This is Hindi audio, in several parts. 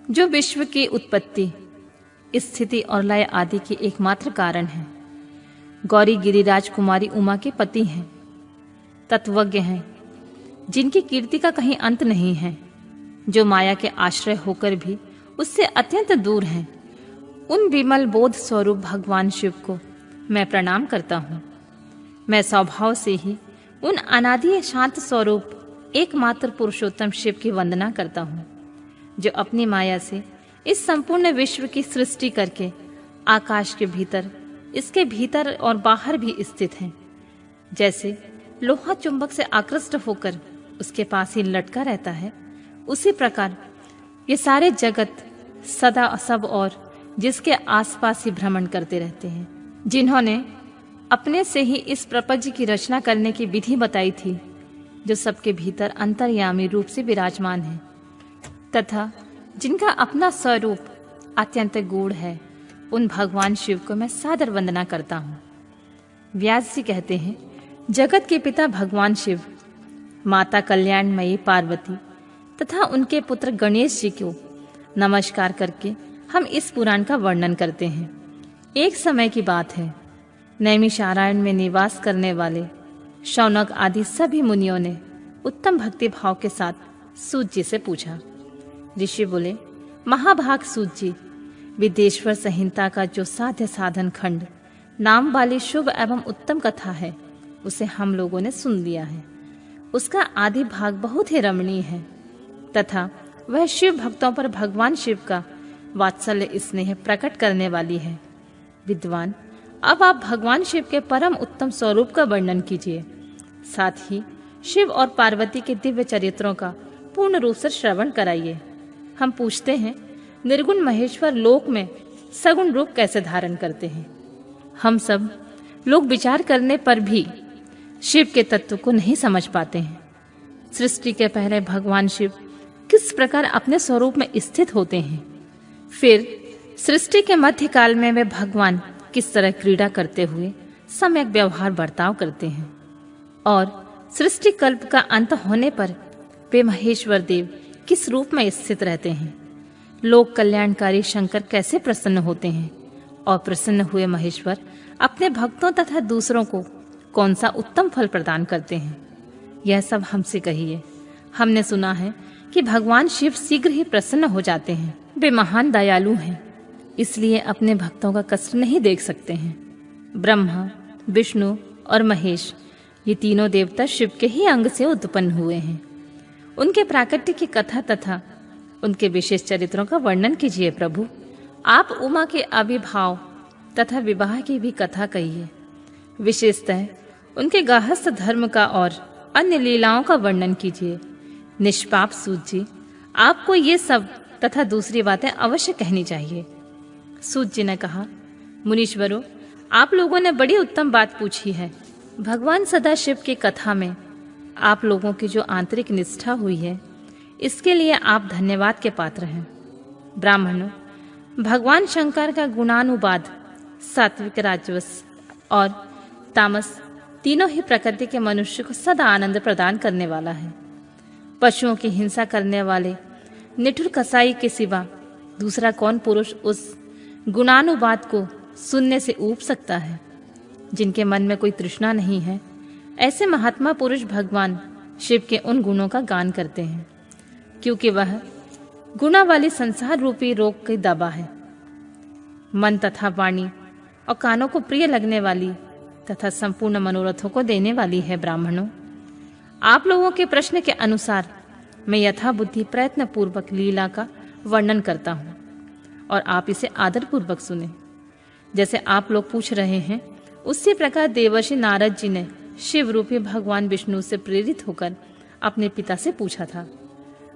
जो विश्व की उत्पत्ति, स्थिति और लय आदि के एकमात्र कारण है। गौरी गिरिराज कुमारी उमा के पति हैं, तत्वज्ञ हैं, जिनकी कीर्ति का कहीं अंत नहीं है, जो माया के आश्रय होकर भी उससे अत्यंत दूर हैं। उन विमल बोध स्वरूप भगवान शिव को मैं प्रणाम करता हूँ। मैं स्वभाव से ही उन अनादि शांत स्वरूप एकमात्र पुरुषोत्तम शिव की वंदना करता हूँ, जो अपनी माया से इस संपूर्ण विश्व की सृष्टि करके आकाश के भीतर, इसके भीतर और बाहर भी स्थित हैं। जैसे लोहा चुंबक से आकृष्ट होकर उसके पास ही लटका रहता है, उसी प्रकार ये सारे जगत सदा सब और जिसके आसपास ही भ्रमण करते रहते हैं। जिन्होंने अपने से ही इस प्रपंच की रचना करने की विधि बताई थी, जो सबके भीतर अंतर्यामी रूप से विराजमान है तथा जिनका अपना स्वरूप अत्यंत गूढ़ है, उन भगवान शिव को मैं सादर वंदना करता हूँ। व्यास जी कहते हैं, जगत के पिता भगवान शिव, माता कल्याणमयी पार्वती तथा उनके पुत्र गणेश जी को नमस्कार करके हम इस पुराण का वर्णन करते हैं। एक समय की बात है, नैमिषारण्य में निवास करने वाले शौनक आदि सभी मुनियों ने उत्तम भक्ति भाव के साथ सूत जी से पूछा। ऋषि बोले, महाभाग सूत जी, विदेश्वर संहिता का जो साध्य साधन खंड नाम वाली शुभ एवं उत्तम कथा है, उसे हम लोगों ने सुन लिया है। उसका आदि भाग बहुत ही रमणीय है तथा वह शिव भक्तों पर भगवान शिव का वात्सल्य स्नेह प्रकट करने वाली है। विद्वान, अब आप भगवान शिव के परम उत्तम स्वरूप का वर्णन कीजिए, साथ ही शिव और पार्वती के दिव्य चरित्रों का पूर्ण रूप से श्रवण कराइए। हम पूछते हैं, निर्गुण महेश्वर लोक में सगुण रूप कैसे धारण करते हैं? हम सब लोग विचार करने पर भी शिव के तत्व को नहीं समझ पाते हैं। सृष्टि के पहले भगवान शिव किस प्रकार अपने स्वरूप में स्थित होते हैं, फिर सृष्टि के मध्य काल में वे भगवान किस तरह क्रीड़ा करते हुए सम्यक व्यवहार बर्ताव करते हैं, और सृष्टि कल्प का अंत होने पर वे महेश्वर देव किस रूप में स्थित रहते हैं। लोक कल्याणकारी शंकर कैसे प्रसन्न होते हैं, और प्रसन्न हुए महेश्वर अपने भक्तों तथा दूसरों को कौन सा उत्तम फल प्रदान करते हैं, यह सब हमसे कहिए। हमने सुना है कि भगवान शिव शीघ्र ही प्रसन्न हो जाते हैं। वे महान दयालु हैं, इसलिए अपने भक्तों का कष्ट नहीं देख सकते हैं। ब्रह्मा, विष्णु और महेश, ये तीनों देवता शिव के ही अंग से उत्पन्न हुए हैं। उनके प्राकट्य की कथा तथा उनके विशेष चरित्रों का वर्णन कीजिए प्रभु। आप उमा के आविर्भाव तथा विवाह की भी कथा कहिए। विशेषतः उनके गाहस्थ धर्म का और अन्य लीलाओं का वर्णन कीजिए। निष्पाप सूत जी, आपको ये सब तथा दूसरी बातें अवश्य कहनी चाहिए। सूत जी ने कहा, मुनीश्वरों, आप लोगों ने बड़ी उत्तम बात पूछी है। भगवान सदाशिव की कथा में आप लोगों की जो आंतरिक निष्ठा हुई है, इसके लिए आप धन्यवाद के पात्र हैं। ब्राह्मणों, भगवान शंकर का गुणानुवाद सात्विक, राजवस और तामस तीनों ही प्रकृति के मनुष्य को सदा आनंद प्रदान करने वाला है। पशुओं की हिंसा करने वाले निठुर कसाई के सिवा दूसरा कौन पुरुष उस गुणानुवाद को सुनने से ऊब सकता है? जिनके मन में कोई तृष्णा नहीं है, ऐसे महात्मा पुरुष भगवान शिव के उन गुणों का गान करते हैं, क्योंकि वह गुणा वाली संसार रूपी रोग की दवा है। मन तथा वाणी और कानों को प्रिय लगने वाली तथा संपूर्ण मनोरथों को देने वाली है। ब्राह्मणों, आप लोगों के प्रश्न के अनुसार मैं यथा बुद्धि प्रयत्न पूर्वक लीला का वर्णन करता हूँ, और आप इसे आदर पूर्वक सुने। जैसे आप लोग पूछ रहे हैं, उसी प्रकार देवर्षि नारद जी ने शिव रूपी भगवान विष्णु से प्रेरित होकर अपने पिता से पूछा था।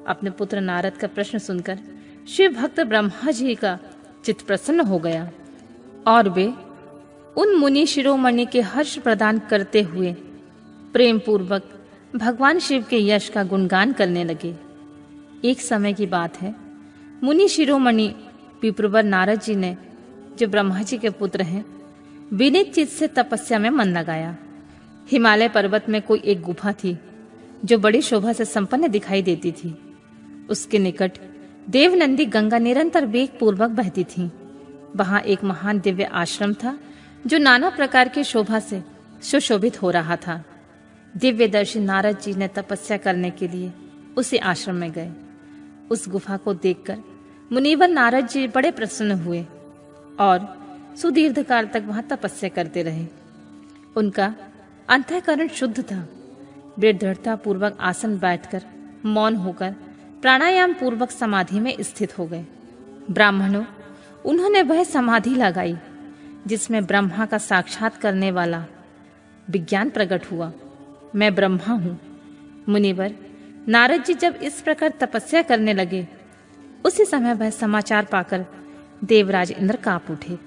अपने पुत्र नारद का प्रश्न सुनकर शिव भक्त ब्रह्मा जी का चित्त प्रसन्न हो गया, और वे उन मुनि शिरोमणि के हर्ष प्रदान करते हुए प्रेम पूर्वक भगवान शिव के यश का गुणगान करने लगे। एक समय की बात है, मुनि शिरोमणि विप्रवर नारद जी ने, जो ब्रह्मा जी के पुत्र हैं, विनीत चित्त से तपस्या में मन लगाया। हिमालय पर्वत में कोई एक गुफा थी, जो बड़ी शोभा से संपन्न दिखाई देती थी। उसके निकट देवनंदी गंगा निरंतर वेग पूर्वक बहती थी। वहां एक महान दिव्य आश्रम था जो नाना प्रकार की शोभा से सुशोभित हो रहा था। दिव्यदर्शी नारद जी ने तपस्या करने के लिए उसी आश्रम में गए। उस गुफा को देखकर मुनिवर नारद जी बड़े प्रसन्न हुए और सुदीर्घ काल तक वहां तपस्या करते रहे। उनका अंतःकरण शुद्ध था। वे दृढ़ता पूर्वक आसन बैठकर मौन होकर प्राणायाम पूर्वक समाधि में स्थित हो गए। ब्राह्मणों, उन्होंने वह समाधि लगाई जिसमें ब्रह्मा का साक्षात करने वाला विज्ञान प्रकट हुआ। मैं ब्रह्मा हूं। मुनिवर नारद जी जब इस प्रकार तपस्या करने लगे, उसी समय वह समाचार पाकर देवराज इंद्र कांप उठे।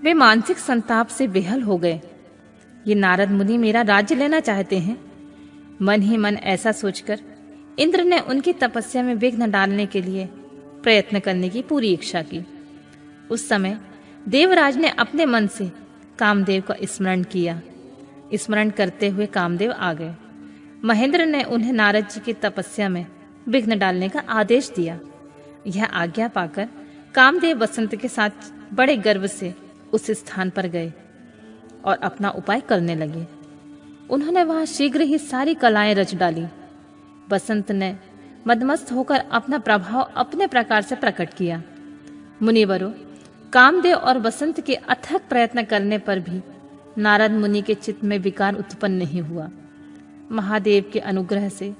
वे मानसिक संताप से बेहाल हो गए। ये नारद मुनि मेरा राज्य लेना चाहते हैं। मन ही मन ऐसा सोचकर इंद्र ने उनकी तपस्या में विघ्न डालने के लिए प्रयत्न करने की पूरी इच्छा की। उस समय देवराज ने अपने मन से कामदेव का स्मरण किया। स्मरण करते हुए कामदेव आ गए। महेंद्र ने उन्हें नारद जी की तपस्या में विघ्न डालने का आदेश दिया। यह आज्ञा पाकर कामदेव वसंत के साथ बड़े गर्व से उस स्थान पर गए और अपना उपाय करने लगे। उन्होंने वहां शीघ्र ही सारी कलाएं रच डाली। बसंत ने मदमस्त होकर अपना प्रभाव अपने प्रकार से प्रकट किया। मुनिवरों, कामदेव और बसंत के अथक प्रयत्न करने पर भी नारद मुनि के चित्त में विकार उत्पन्न नहीं हुआ। महादेव के अनुग्रह से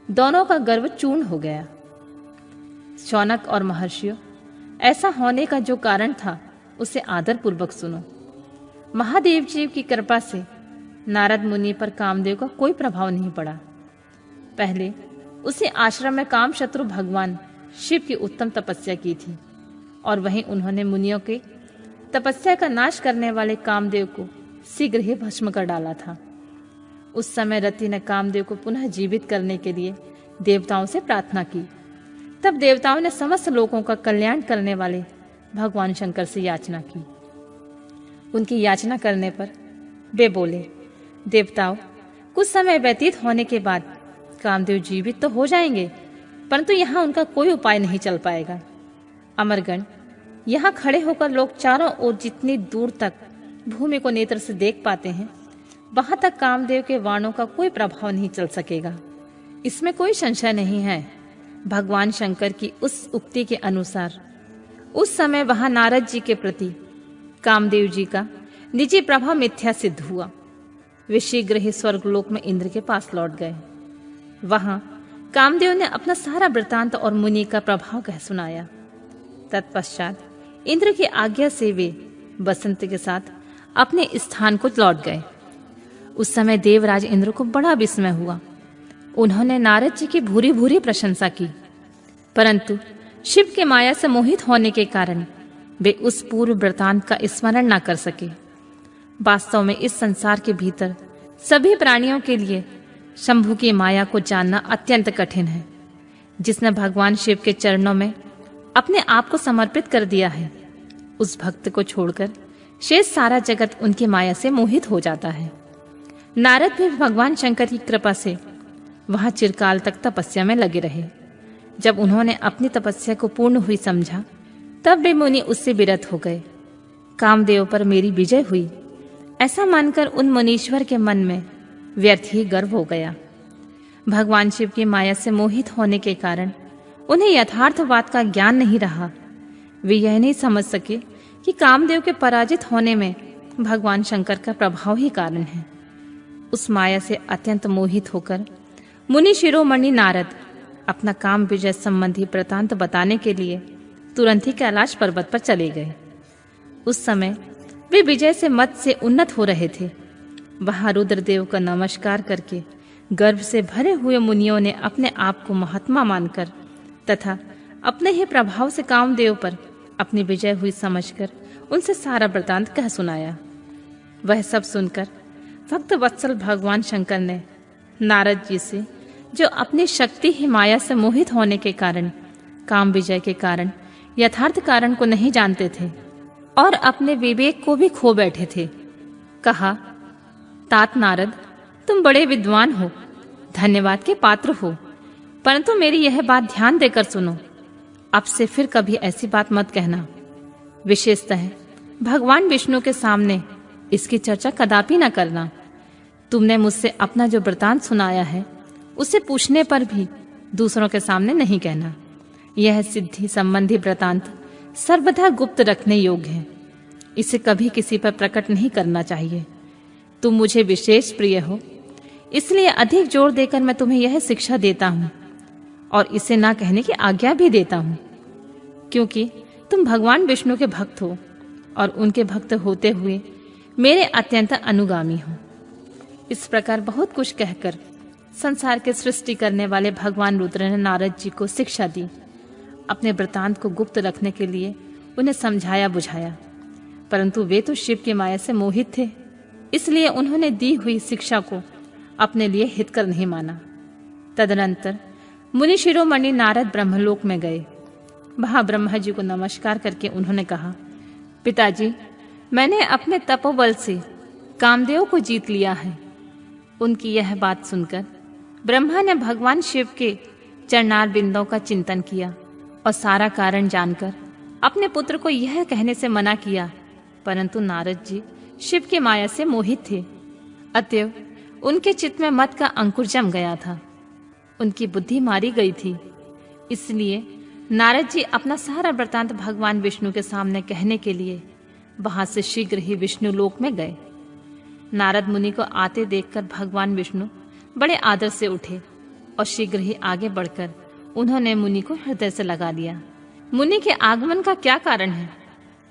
दोनों का गर्व चूर्ण हो गया। शौनक और महर्षियों, ऐसा होने का जो कारण था उसे आदर पूर्वक सुनो। महादेव जी की कृपा से नारद मुनि पर कामदेव का कोई प्रभाव नहीं पड़ा। पहले उसी आश्रम में कामशत्रु भगवान शिव की उत्तम तपस्या की थी और वहीं उन्होंने मुनियों के तपस्या का नाश करने वाले कामदेव को शीघ्र ही भस्म कर डाला था। उस समय रति ने कामदेव को पुनः जीवित करने के लिए देवताओं से प्रार्थना की। तब देवताओं ने समस्त लोगों का कल्याण करने वाले भगवान शंकर से याचना की। उनकी याचना करने पर वे बोले, देवताओं, कुछ समय व्यतीत होने के बाद कामदेव जीवित तो हो जाएंगे, परंतु यहाँ उनका कोई उपाय नहीं चल पाएगा। अमरगण, यहाँ खड़े होकर लोग चारों ओर जितनी दूर तक भूमि को नेत्र से देख पाते हैं, वहां तक कामदेव के वाणों का कोई प्रभाव नहीं चल सकेगा। इसमें कोई संशय नहीं है। भगवान शंकर की उस उक्ति के अनुसार उस समय वहां नारद जी के प्रति कामदेव जी का निजी प्रभाव मिथ्या सिद्ध हुआ। वे शीघ्र ही स्वर्गलोक में इंद्र के पास लौट गए। वहां कामदेव ने अपना सारा वृतांत और मुनि का प्रभाव कह सुनाया। तत्पश्चात इंद्र की आज्ञा से वे बसंत के साथ अपने स्थान को लौट गए। उस समय देवराज इंद्र को बड़ा विस्मय हुआ। उन्होंने नारद जी की भूरी भूरी प्रशंसा की, परंतु शिव के माया से मोहित होने के कारण वे उस पूर्व वृतांत का स्मरण न कर सके। वास्तव में इस संसार के भीतर सभी प्राणियों के लिए शंभु की माया को जानना अत्यंत कठिन है। जिसने भगवान शिव के चरणों में अपने आप को समर्पित कर दिया है, उस भक्त को छोड़कर शेष सारा जगत उनकी माया से मोहित हो जाता है। नारद भी भगवान शंकर की कृपा से वहां चिरकाल तक तपस्या में लगे रहे। जब उन्होंने अपनी तपस्या को पूर्ण हुई समझा, तब वे मुनि उससे विरत हो गए। कामदेव पर मेरी विजय हुई, ऐसा मानकर उन मुनीश्वर के मन में व्यर्थ ही गर्व हो गया। भगवान शिव की माया से मोहित होने के कारण उन्हें यथार्थवाद का ज्ञान नहीं रहा। वे यह नहीं समझ सके कि कामदेव के पराजित होने में भगवान शंकर का प्रभाव ही कारण है। उस माया से अत्यंत मोहित होकर मुनि शिरोमणि नारद अपना काम विजय संबंधी वृतांत बताने के लिए तुरंत ही कैलाश पर्वत पर चले गए। उस समय वे विजय से मत से उन्नत हो रहे थे। वहां रुद्रदेव का नमस्कार करके गर्व से भरे हुए मुनियों ने अपने आप को महात्मा मानकर तथा अपने ही प्रभाव से कामदेव पर अपनी विजय हुई समझकर उनसे सारा वृतांत कह सुनाया। वह सब सुनकर भक्त वत्सल भगवान शंकर ने नारद जी से, जो अपनी शक्ति ही माया से मोहित होने के कारण काम विजय के कारण यथार्थ कारण को नहीं जानते थे और अपने विवेक को भी खो बैठे थे, कहा, तात नारद, तुम बड़े विद्वान हो, धन्यवाद के पात्र हो, परंतु मेरी यह बात ध्यान देकर सुनो। अब से फिर कभी ऐसी बात मत कहना। विशेषतः भगवान विष्णु के सामने इसकी चर्चा कदापि न करना। तुमने मुझसे अपना जो वृतांत सुनाया है उसे पूछने पर भी दूसरों के सामने नहीं कहना। यह सिद्धि संबंधी वृतांत सर्वथा गुप्त रखने योग्य है। इसे कभी किसी पर प्रकट नहीं करना चाहिए। तुम मुझे विशेष प्रिय हो, इसलिए अधिक जोर देकर मैं तुम्हें यह शिक्षा देता हूं और इसे ना कहने की आज्ञा भी देता हूं, क्योंकि तुम भगवान विष्णु के भक्त हो और उनके भक्त होते हुए मेरे अत्यंत अनुगामी हो। इस प्रकार बहुत कुछ कहकर संसार के सृष्टि करने वाले भगवान रुद्र ने नारद जी को शिक्षा दी। अपने वृतांत को गुप्त रखने के लिए उन्हें समझाया बुझाया, परंतु वे तो शिव की माया से मोहित थे, इसलिए उन्होंने दी हुई शिक्षा को अपने लिए हितकर नहीं माना। तदनंतर मुनि शिरोमणि नारद ब्रह्मलोक में गए। वहां ब्रह्मा जी को नमस्कार करके उन्होंने कहा, पिताजी, मैंने अपने तपोबल से कामदेव को जीत लिया है। उनकी यह बात सुनकर ब्रह्मा ने भगवान शिव के चरणार बिंदों का चिंतन किया और सारा कारण जानकर अपने पुत्र को यह कहने से मना किया, परंतु नारद जी शिव की माया से मोहित थे। अतएव उनके चित्त में मत का अंकुर जम गया था, उनकी बुद्धि मारी गई थी। इसलिए नारद जी अपना सारा वृतांत भगवान विष्णु के सामने कहने के लिए वहां से शीघ्र ही विष्णु लोक में गए। नारद मुनि को आते देखकर भगवान विष्णु बड़े आदर से उठे और शीघ्र ही आगे बढ़कर उन्होंने मुनि को हृदय से लगा लिया। मुनि के आगमन का क्या कारण है,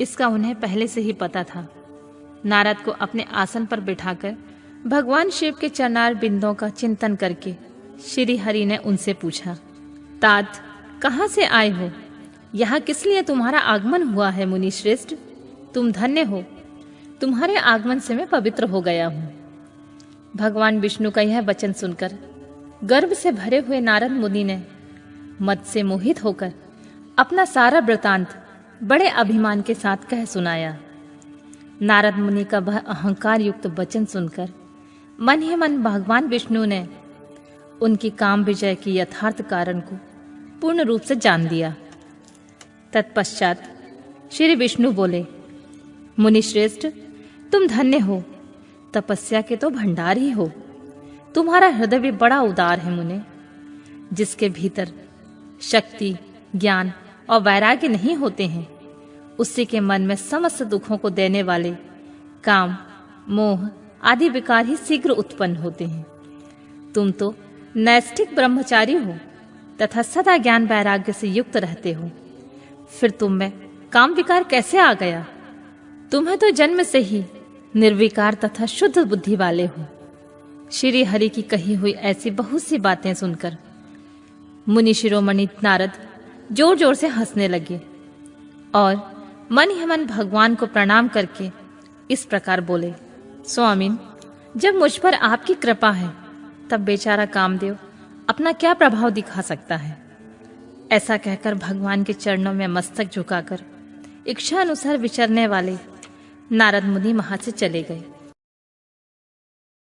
इसका उन्हें पहले से ही पता था। नारद को अपने आसन पर बिठाकर भगवान शिव के चरणार बिंदों का चिंतन करके श्री हरि ने उनसे पूछा, तात, कहाँ से आए हो? यहाँ किस लिए तुम्हारा आगमन हुआ है? मुनि श्रेष्ठ, तुम धन्य हो, तुम्हारे आगमन से मैं पवित्र हो गया हूँ। भगवान विष्णु का यह वचन सुनकर गर्व से भरे हुए नारद मुनि ने मद से मोहित होकर अपना सारा वृतांत बड़े अभिमान के साथ कह सुनाया। नारद मुनि का वह अहंकार युक्त वचन सुनकर मन ही मन भगवान विष्णु ने उनकी काम विजय की यथार्थ कारण को पूर्ण रूप से जान लिया। तत्पश्चात श्री विष्णु बोले, मुनि श्रेष्ठ, तुम धन्य हो, तपस्या के तो भंडार ही हो। तुम्हारा हृदय भी बड़ा उदार है मुने। जिसके भीतर शक्ति, ज्ञान और वैराग्य नहीं होते हैं, उसी के मन में समस्त दुखों को देने वाले काम, मोह आदि विकार ही शीघ्र उत्पन्न होते हैं। तुम तो नैष्ठिक ब्रह्मचारी हो तथा सदा ज्ञान वैराग्य से युक्त रहते हो, फिर तुम में काम विकार कैसे आ गया? तुम्हें तो जन्म से ही निर्विकार तथा शुद्ध बुद्धि वाले हो। श्री हरि की कही हुई ऐसी बहुत सी बातें सुनकर मुनि शिरोमणि नारद जोर जोर से हंसने लगे और मन ही मन भगवान को प्रणाम करके इस प्रकार बोले, स्वामीन, जब मुझ पर आपकी कृपा है तब बेचारा कामदेव अपना क्या प्रभाव दिखा सकता है। ऐसा कहकर भगवान के चरणों में मस्तक झुकाकर इच्छा अनुसार विचरने वाले नारद मुनि वहां से चले गए।